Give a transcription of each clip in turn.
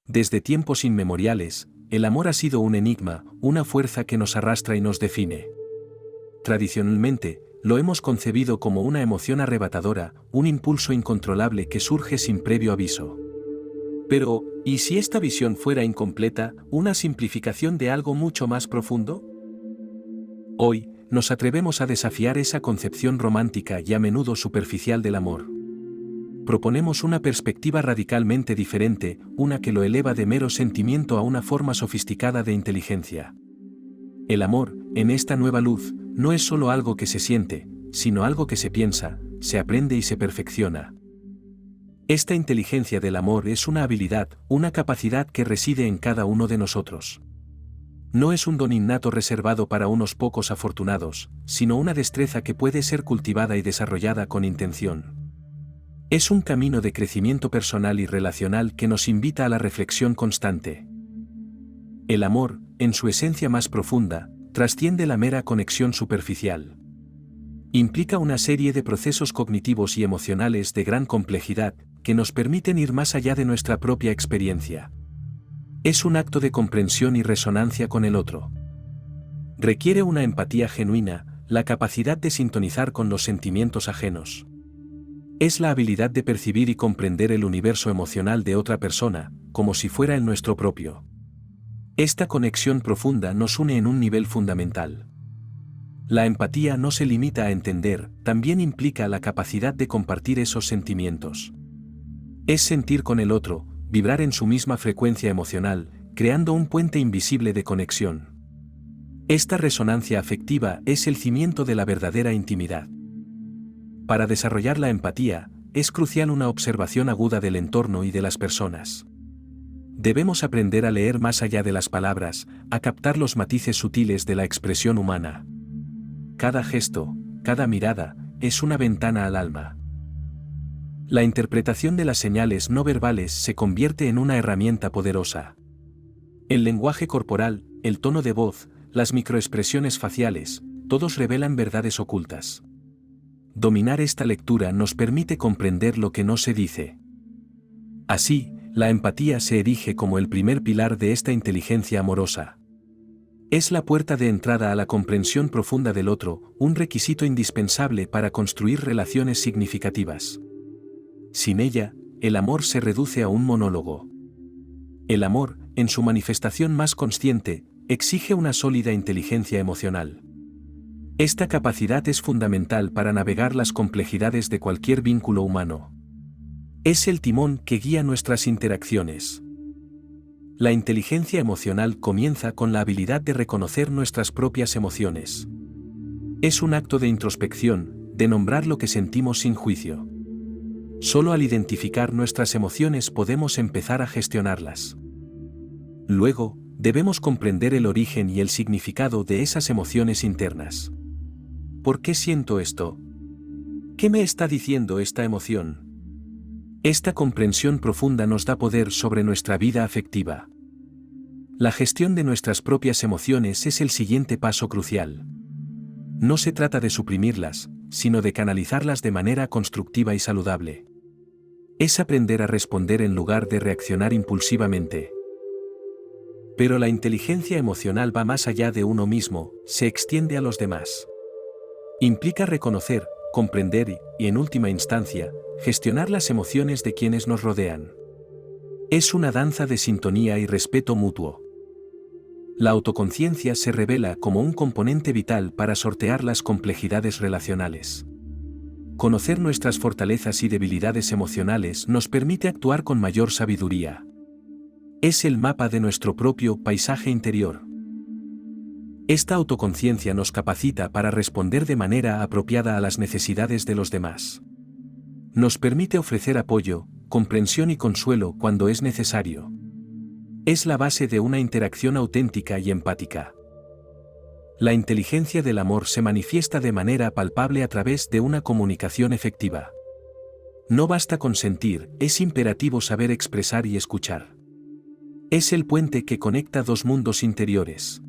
Desde tiempos inmemoriales, el amor ha sido un enigma, una fuerza que nos arrastra y nos define. Tradicionalmente, lo hemos concebido como una emoción arrebatadora, un impulso incontrolable que surge sin previo aviso. Pero, ¿y si esta visión fuera incompleta, una simplificación de algo mucho más profundo? Hoy, nos atrevemos a desafiar esa concepción romántica y a menudo superficial del amor. Proponemos una perspectiva radicalmente diferente, una que lo eleva de mero sentimiento a una forma sofisticada de inteligencia. El amor, en esta nueva luz, no es solo algo que se siente, sino algo que se piensa, se aprende y se perfecciona. Esta inteligencia del amor es una habilidad, una capacidad que reside en cada uno de nosotros. No es un don innato reservado para unos pocos afortunados, sino una destreza que puede ser cultivada y desarrollada con intención. Es un camino de crecimiento personal y relacional que nos invita a la reflexión constante. El amor, en su esencia más profunda, trasciende la mera conexión superficial. Implica una serie de procesos cognitivos y emocionales de gran complejidad, que nos permiten ir más allá de nuestra propia experiencia. Es un acto de comprensión y resonancia con el otro. Requiere una empatía genuina, la capacidad de sintonizar con los sentimientos ajenos. Es la habilidad de percibir y comprender el universo emocional de otra persona, como si fuera el nuestro propio. Esta conexión profunda nos une en un nivel fundamental. La empatía no se limita a entender, también implica la capacidad de compartir esos sentimientos. Es sentir con el otro, vibrar en su misma frecuencia emocional, creando un puente invisible de conexión. Esta resonancia afectiva es el cimiento de la verdadera intimidad. Para desarrollar la empatía, es crucial una observación aguda del entorno y de las personas. Debemos aprender a leer más allá de las palabras, a captar los matices sutiles de la expresión humana. Cada gesto, cada mirada, es una ventana al alma. La interpretación de las señales no verbales se convierte en una herramienta poderosa. El lenguaje corporal, el tono de voz, las microexpresiones faciales, todos revelan verdades ocultas. Dominar esta lectura nos permite comprender lo que no se dice. Así, la empatía se erige como el primer pilar de esta inteligencia amorosa. Es la puerta de entrada a la comprensión profunda del otro, un requisito indispensable para construir relaciones significativas. Sin ella, el amor se reduce a un monólogo. El amor, en su manifestación más consciente, exige una sólida inteligencia emocional. Esta capacidad es fundamental para navegar las complejidades de cualquier vínculo humano. Es el timón que guía nuestras interacciones. La inteligencia emocional comienza con la habilidad de reconocer nuestras propias emociones. Es un acto de introspección, de nombrar lo que sentimos sin juicio. Solo al identificar nuestras emociones podemos empezar a gestionarlas. Luego, debemos comprender el origen y el significado de esas emociones internas. ¿Por qué siento esto? ¿Qué me está diciendo esta emoción? Esta comprensión profunda nos da poder sobre nuestra vida afectiva. La gestión de nuestras propias emociones es el siguiente paso crucial. No se trata de suprimirlas, sino de canalizarlas de manera constructiva y saludable. Es aprender a responder en lugar de reaccionar impulsivamente. Pero la inteligencia emocional va más allá de uno mismo, se extiende a los demás. Implica reconocer, comprender y, en última instancia, gestionar las emociones de quienes nos rodean. Es una danza de sintonía y respeto mutuo. La autoconciencia se revela como un componente vital para sortear las complejidades relacionales. Conocer nuestras fortalezas y debilidades emocionales nos permite actuar con mayor sabiduría. Es el mapa de nuestro propio paisaje interior. Esta autoconciencia nos capacita para responder de manera apropiada a las necesidades de los demás. Nos permite ofrecer apoyo, comprensión y consuelo cuando es necesario. Es la base de una interacción auténtica y empática. La inteligencia del amor se manifiesta de manera palpable a través de una comunicación efectiva. No basta con sentir, es imperativo saber expresar y escuchar. Es el puente que conecta dos mundos interiores.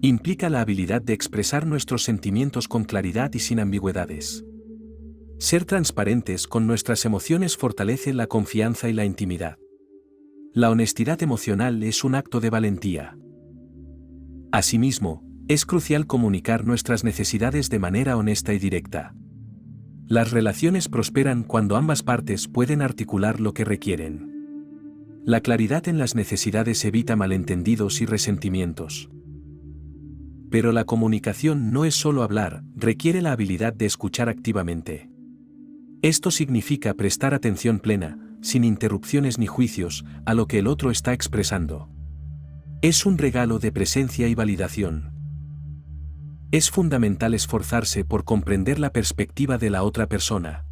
Implica la habilidad de expresar nuestros sentimientos con claridad y sin ambigüedades. Ser transparentes con nuestras emociones fortalece la confianza y la intimidad. La honestidad emocional es un acto de valentía. Asimismo, es crucial comunicar nuestras necesidades de manera honesta y directa. Las relaciones prosperan cuando ambas partes pueden articular lo que requieren. La claridad en las necesidades evita malentendidos y resentimientos. Pero la comunicación no es solo hablar, requiere la habilidad de escuchar activamente. Esto significa prestar atención plena, sin interrupciones ni juicios, a lo que el otro está expresando. Es un regalo de presencia y validación. Es fundamental esforzarse por comprender la perspectiva de la otra persona.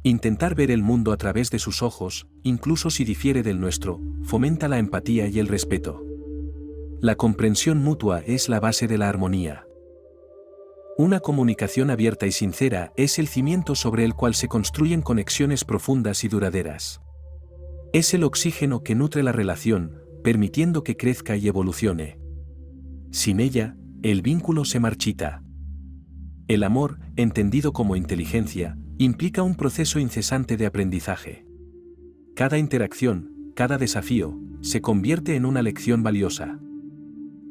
Intentar ver el mundo a través de sus ojos, incluso si difiere del nuestro, fomenta la empatía y el respeto. La comprensión mutua es la base de la armonía. Una comunicación abierta y sincera es el cimiento sobre el cual se construyen conexiones profundas y duraderas. Es el oxígeno que nutre la relación, permitiendo que crezca y evolucione. Sin ella, el vínculo se marchita. El amor, entendido como inteligencia, implica un proceso incesante de aprendizaje. Cada interacción, cada desafío, se convierte en una lección valiosa.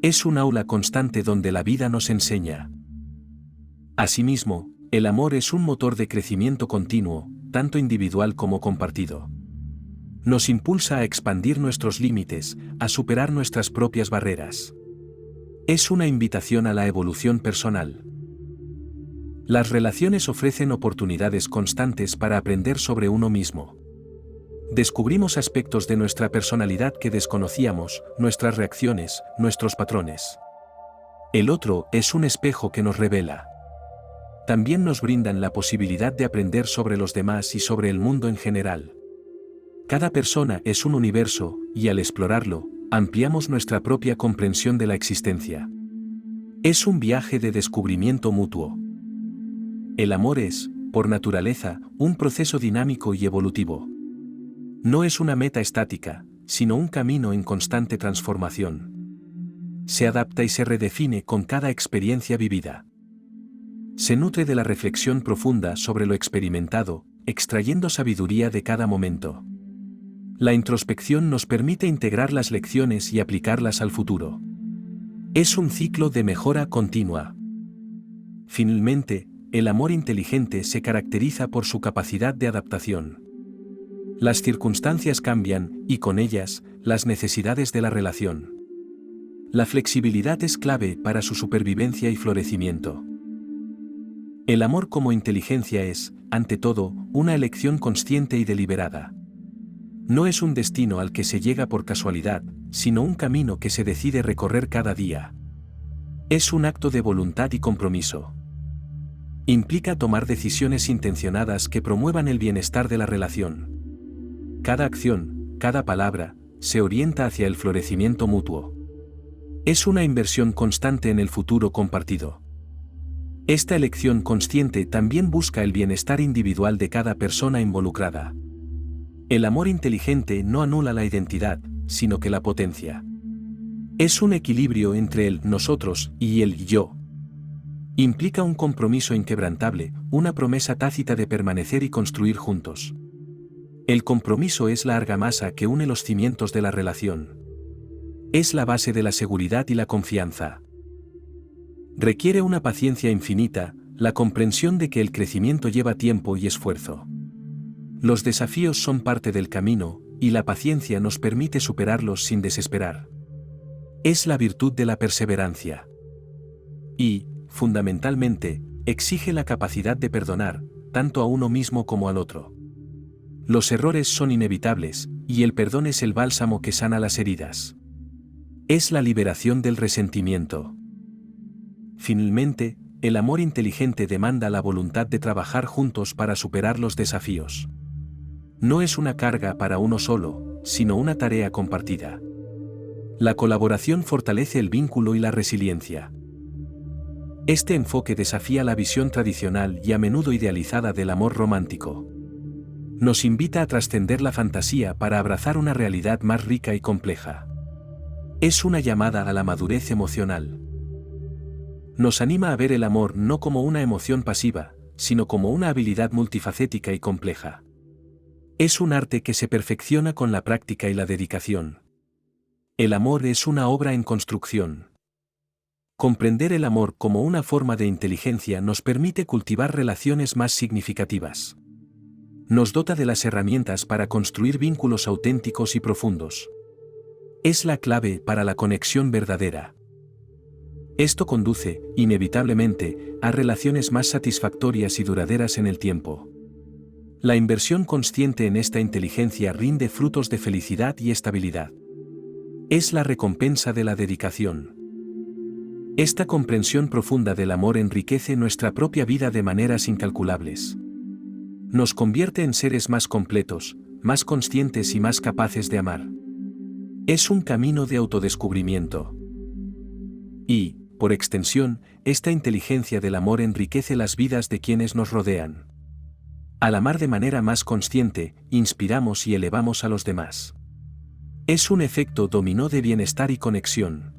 Es un aula constante donde la vida nos enseña. Asimismo, el amor es un motor de crecimiento continuo, tanto individual como compartido. Nos impulsa a expandir nuestros límites, a superar nuestras propias barreras. Es una invitación a la evolución personal. Las relaciones ofrecen oportunidades constantes para aprender sobre uno mismo. Descubrimos aspectos de nuestra personalidad que desconocíamos, nuestras reacciones, nuestros patrones. El otro es un espejo que nos revela. También nos brindan la posibilidad de aprender sobre los demás y sobre el mundo en general. Cada persona es un universo, y al explorarlo, ampliamos nuestra propia comprensión de la existencia. Es un viaje de descubrimiento mutuo. El amor es, por naturaleza, un proceso dinámico y evolutivo. No es una meta estática, sino un camino en constante transformación. Se adapta y se redefine con cada experiencia vivida. Se nutre de la reflexión profunda sobre lo experimentado, extrayendo sabiduría de cada momento. La introspección nos permite integrar las lecciones y aplicarlas al futuro. Es un ciclo de mejora continua. Finalmente, el amor inteligente se caracteriza por su capacidad de adaptación. Las circunstancias cambian, y con ellas, las necesidades de la relación. La flexibilidad es clave para su supervivencia y florecimiento. El amor como inteligencia es, ante todo, una elección consciente y deliberada. No es un destino al que se llega por casualidad, sino un camino que se decide recorrer cada día. Es un acto de voluntad y compromiso. Implica tomar decisiones intencionadas que promuevan el bienestar de la relación. Cada acción, cada palabra, se orienta hacia el florecimiento mutuo. Es una inversión constante en el futuro compartido. Esta elección consciente también busca el bienestar individual de cada persona involucrada. El amor inteligente no anula la identidad, sino que la potencia. Es un equilibrio entre el nosotros y el yo. Implica un compromiso inquebrantable, una promesa tácita de permanecer y construir juntos. El compromiso es la argamasa que une los cimientos de la relación. Es la base de la seguridad y la confianza. Requiere una paciencia infinita, la comprensión de que el crecimiento lleva tiempo y esfuerzo. Los desafíos son parte del camino, y la paciencia nos permite superarlos sin desesperar. Es la virtud de la perseverancia. Y, fundamentalmente, exige la capacidad de perdonar, tanto a uno mismo como al otro. Los errores son inevitables, y el perdón es el bálsamo que sana las heridas. Es la liberación del resentimiento. Finalmente, el amor inteligente demanda la voluntad de trabajar juntos para superar los desafíos. No es una carga para uno solo, sino una tarea compartida. La colaboración fortalece el vínculo y la resiliencia. Este enfoque desafía la visión tradicional y a menudo idealizada del amor romántico. Nos invita a trascender la fantasía para abrazar una realidad más rica y compleja. Es una llamada a la madurez emocional. Nos anima a ver el amor no como una emoción pasiva, sino como una habilidad multifacética y compleja. Es un arte que se perfecciona con la práctica y la dedicación. El amor es una obra en construcción. Comprender el amor como una forma de inteligencia nos permite cultivar relaciones más significativas. Nos dota de las herramientas para construir vínculos auténticos y profundos. Es la clave para la conexión verdadera. Esto conduce, inevitablemente, a relaciones más satisfactorias y duraderas en el tiempo. La inversión consciente en esta inteligencia rinde frutos de felicidad y estabilidad. Es la recompensa de la dedicación. Esta comprensión profunda del amor enriquece nuestra propia vida de maneras incalculables. Nos convierte en seres más completos, más conscientes y más capaces de amar. Es un camino de autodescubrimiento. Y, por extensión, esta inteligencia del amor enriquece las vidas de quienes nos rodean. Al amar de manera más consciente, inspiramos y elevamos a los demás. Es un efecto dominó de bienestar y conexión.